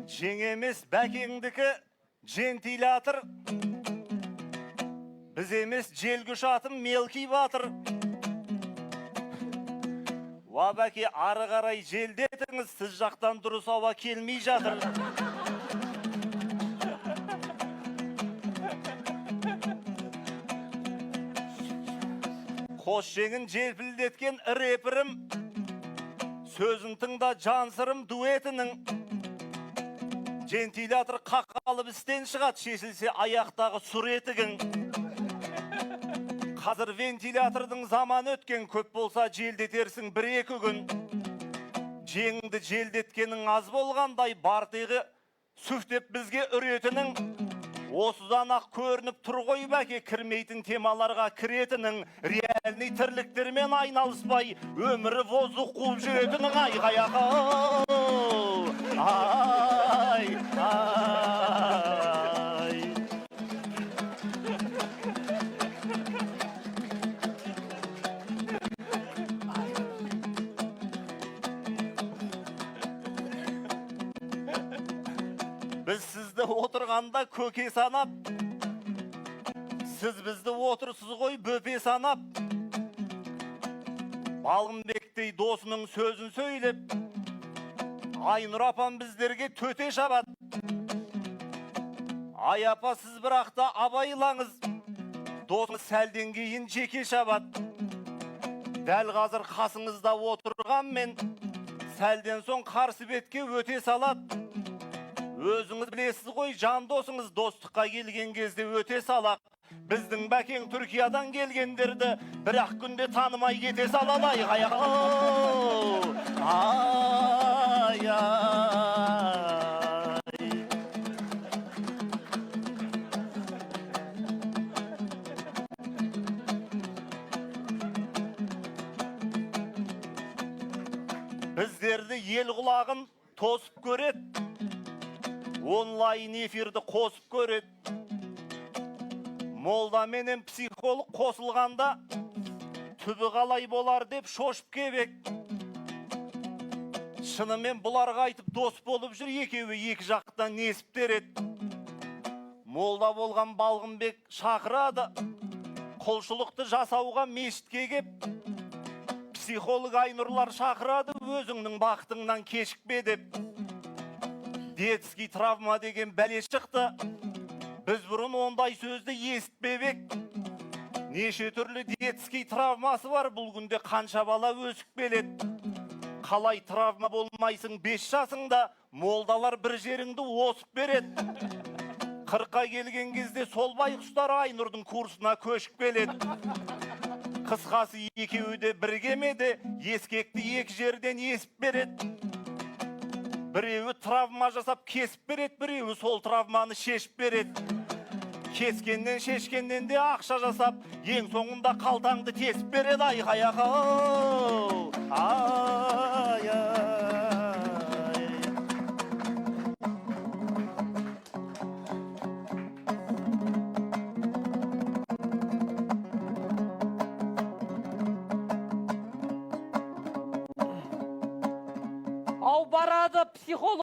Жеңемес бәкеңдікі жентилатыр. Біз емес желгіш атым мелкий батыр. Ва бәке, ары қарай желдетіңіз, сіз жақтан дұрыс ауа келмей жатыр. Қош жеңін желпілдеткен рэперім, сөзін тыңда жансырым дуэтінің. Жентилатыр қақалып істен шығат, шешілсе аяқтағы суретігің. Қазір вентилятордың заман өткен, көп болса желдетерсің бір-екі күн. Жеңіңді желдеткенің аз болғандай, бартығы сүфтеп бізге үретінің. Осыдан ақ көрініп тұр ғой бәке, кірмейтін темаларға кіретінің. Реальный тірліктермен айналыспай, өмірі воздух қуып жүретінің. Айғаяқ, ай, ай. Біз сізді отырғанда көке санап, сіз бізді отырсыз ғой бөпе санап. Балғынбектей досының сөзін сөйлеп, Айнұр апам біздерге төте шабат. Ай апа, сіз бірақта абайлаңыз, досыңыз сәлден кейін жеке шабат. Дәл қазір қасыңызда отырған мен, сәлден соң қарсы бетке өте салат. Өзіңіз білесіз ғой, жан досыңыз достыққа келген кезде өте салақ. Біздің бәкең Түркиядан келгендерді бір-ақ күнде танымай кете салалай. Ай, ай. Біздерді ел құлағын тосып көрет, онлайн эфирді қосып көрет. Молда менен психолог қосылғанда түбі қалай болар деп шошып кебек. Шынымен бұларға айтып дос болып жүр, екеуі екі жақтан несіп терет. Молда болған Балғынбек шақырады, құлшылықты жасауға мешітке кеп. Психолог Айнұрлар шақырады, өзіңнің бақытыңнан кешікпе деп. Детский травма деген бәле шықты, біз бұрын ондай сөзді есітпебек. Неше түрлі детский травмасы бар, бұл күнде қанша бала өсіп келеді. Қалай травма болмайсың 5 жасыңда, молдалар бір жеріңді осып береді. 40-қа келген кезде сол байқұстар Айнұрдың курсына көшіп келеді. Қысқасы екеуі де біргемеді, ескекті екі жерден есіп береді. Біреуі травма жасап кесіп береді, біреуі сол травманы шешіп береді. Кескеннен шешкеннен де ақша жасап, ең соңында қалтаңды тесіп береді. Айғаяқ, ай, ай. Ау барады психолог.